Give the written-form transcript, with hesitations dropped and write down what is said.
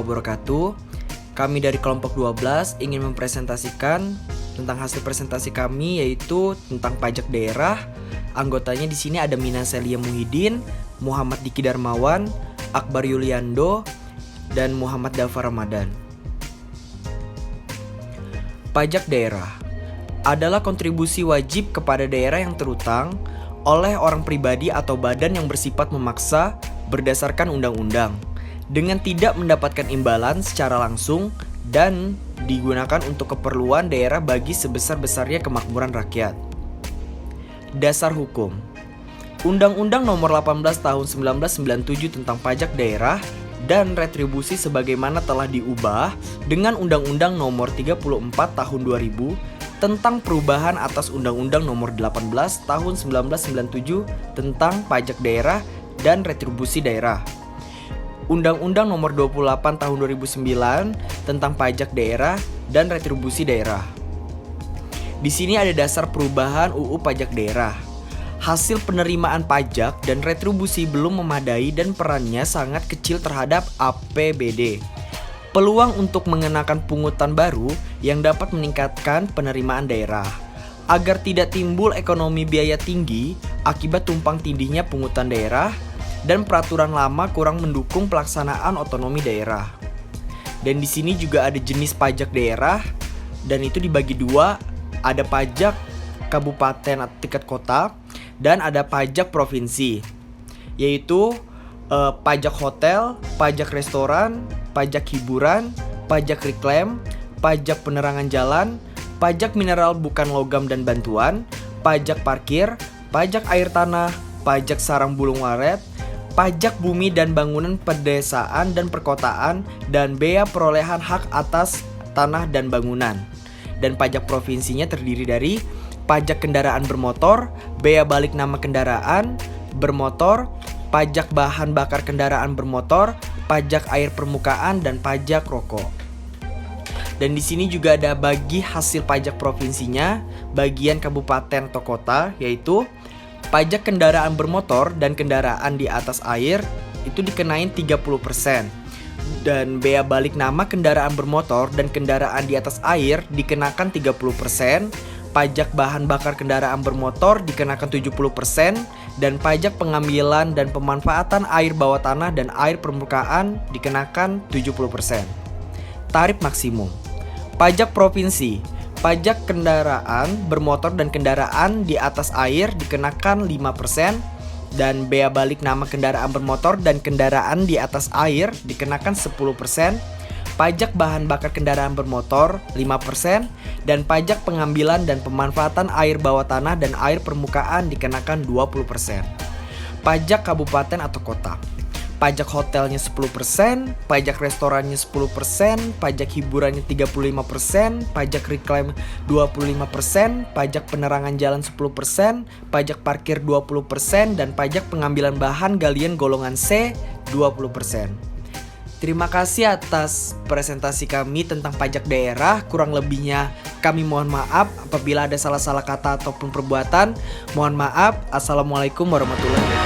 wabarakatuh. Kami dari kelompok 12 ingin mempresentasikan tentang hasil presentasi kami, yaitu tentang pajak daerah. Anggotanya di sini ada Mina Celia Muhyiddin, Muhammad Diki Darmawan, Akbar Yuliando, dan Muhammad Dafar Ramadan. Pajak daerah adalah kontribusi wajib kepada daerah yang terutang oleh orang pribadi atau badan yang bersifat memaksa berdasarkan undang-undang dengan tidak mendapatkan imbalan secara langsung dan digunakan untuk keperluan daerah bagi sebesar-besarnya kemakmuran rakyat. Dasar hukum. Undang-Undang Nomor 18 Tahun 1997 tentang pajak daerah dan retribusi sebagaimana telah diubah dengan Undang-Undang Nomor 34 Tahun 2000 tentang perubahan atas Undang-Undang Nomor 18 Tahun 1997 tentang pajak daerah dan retribusi daerah. Undang-Undang Nomor 28 Tahun 2009 tentang pajak daerah dan retribusi daerah. Di sini ada dasar perubahan UU pajak daerah. Hasil penerimaan pajak dan retribusi belum memadai dan perannya sangat kecil terhadap APBD. Peluang untuk mengenakan pungutan baru yang dapat meningkatkan penerimaan daerah agar tidak timbul ekonomi biaya tinggi akibat tumpang tindihnya pungutan daerah dan peraturan lama kurang mendukung pelaksanaan otonomi daerah. Dan di sini juga ada jenis pajak daerah dan itu dibagi dua, ada pajak kabupaten atau tingkat kota dan ada pajak provinsi, yaitu pajak hotel, pajak restoran, pajak hiburan, pajak reklam, pajak penerangan jalan, pajak mineral bukan logam dan bantuan, pajak parkir, pajak air tanah, pajak sarang burung walet, pajak bumi dan bangunan pedesaan dan perkotaan, dan bea perolehan hak atas tanah dan bangunan. Dan pajak provinsinya terdiri dari pajak kendaraan bermotor, bea balik nama kendaraan bermotor, pajak bahan bakar kendaraan bermotor, pajak air permukaan, dan pajak rokok. Dan di sini juga ada bagi hasil pajak provinsinya, bagian kabupaten atau kota, yaitu pajak kendaraan bermotor dan kendaraan di atas air itu dikenain 30%. Dan bea balik nama kendaraan bermotor dan kendaraan di atas air dikenakan 30%. Pajak bahan bakar kendaraan bermotor dikenakan 70%, dan pajak pengambilan dan pemanfaatan air bawah tanah dan air permukaan dikenakan 70%. Tarif maksimum. Pajak provinsi. Pajak kendaraan bermotor dan kendaraan di atas air dikenakan 5%, dan bea balik nama kendaraan bermotor dan kendaraan di atas air dikenakan 10%. Pajak bahan bakar kendaraan bermotor 5%, dan pajak pengambilan dan pemanfaatan air bawah tanah dan air permukaan dikenakan 20%. Pajak kabupaten atau kota. Pajak hotelnya 10%, pajak restorannya 10%, pajak hiburannya 35%, pajak reklam 25%, pajak penerangan jalan 10%, pajak parkir 20%, dan pajak pengambilan bahan galian golongan C 20%. Terima kasih atas presentasi kami tentang pajak daerah. Kurang lebihnya kami mohon maaf apabila ada salah-salah kata ataupun perbuatan. Mohon maaf. Assalamualaikum warahmatullahi wabarakatuh.